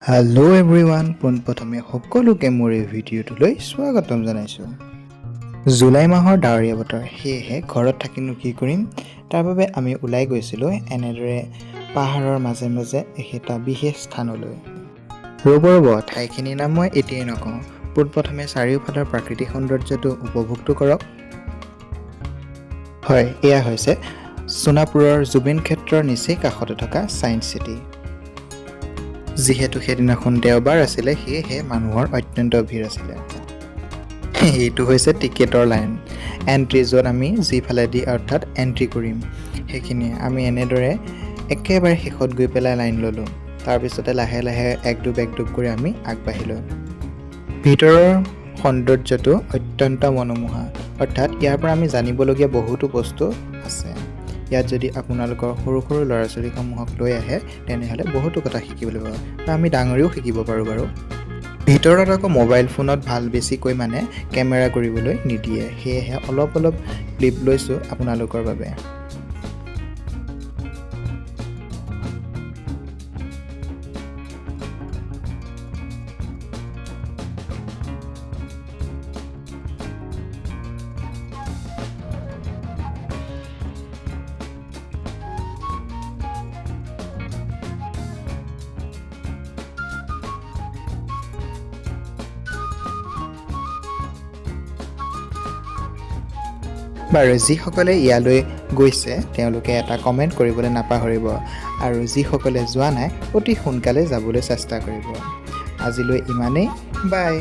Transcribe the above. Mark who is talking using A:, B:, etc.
A: Hello' everyone, পোনপ্ৰথমে সকলোকে মোৰ এই ভিডিঅ'টোলৈ স্বাগতম জনাইছোঁ। জুলাই মাহৰ ডাৱৰীয়া বতৰ, সেয়েহে ঘৰত থাকিনো কি কৰিম, তাৰ বাবে আমি ওলাই গৈছিলোঁ এনেদৰে পাহাৰৰ মাজে মাজে এটা বিশেষ স্থানলৈ। ৰ'ব ঠাইখিনিৰ নাম মই এতিয়াই নকওঁ, পোনপ্ৰথমে চাৰিওফালৰ প্ৰাকৃতিক সৌন্দৰ্যটো উপভোগটো কৰক। হয়, এয়া হৈছে সোণাপুৰৰ জুবিন ক্ষেত্ৰৰ নিচেই কাষতে থকা ছায়েন্স চিটি। যিহেতু সেইদিনাখন দেওবাৰ আছিলে, সেয়েহে মানুহৰ অত্যন্ত ভিৰ আছিলে। এইটো হৈছে টিকেটৰ লাইন, এণ্ট্ৰি, য'ত আমি যিফালেদি অৰ্থাৎ এণ্ট্ৰি কৰিম সেইখিনিয়ে। আমি এনেদৰে একেবাৰে শেষত গৈ পেলাই লাইন ল'লোঁ। তাৰপিছতে লাহে লাহে একডুব কৰি আমি আগবাঢ়িলোঁ। ভিতৰৰ সৌন্দৰ্যটো অত্যন্ত মনোমোহা, অৰ্থাৎ ইয়াৰ পৰা আমি জানিবলগীয়া বহুতো বস্তু আছে। ইয়াত যদি আপোনালোকৰ সৰু সৰু ল'ৰা ছোৱালীসমূহক লৈ আহে, তেনেহ'লে বহুতো কথা শিকিবলৈ পাব, বা আমি ডাঙৰেও শিকিব পাৰোঁ বাৰু। ভিতৰত আকৌ মোবাইল ফোনত বেছিকৈ কেমেৰা কৰিবলৈ নিদিয়ে, সেয়েহে অলপ ক্লিপ লৈছোঁ আপোনালোকৰ বাবে। বাৰু, যিসকলে ইয়ালৈ গৈছে তেওঁলোকে এটা কমেণ্ট কৰিবলৈ নাপাহৰিব, আৰু যিসকলে যোৱা নাই অতি সোনকালে যাবলৈ চেষ্টা কৰিব। আজিলৈ ইমানেই, বাই।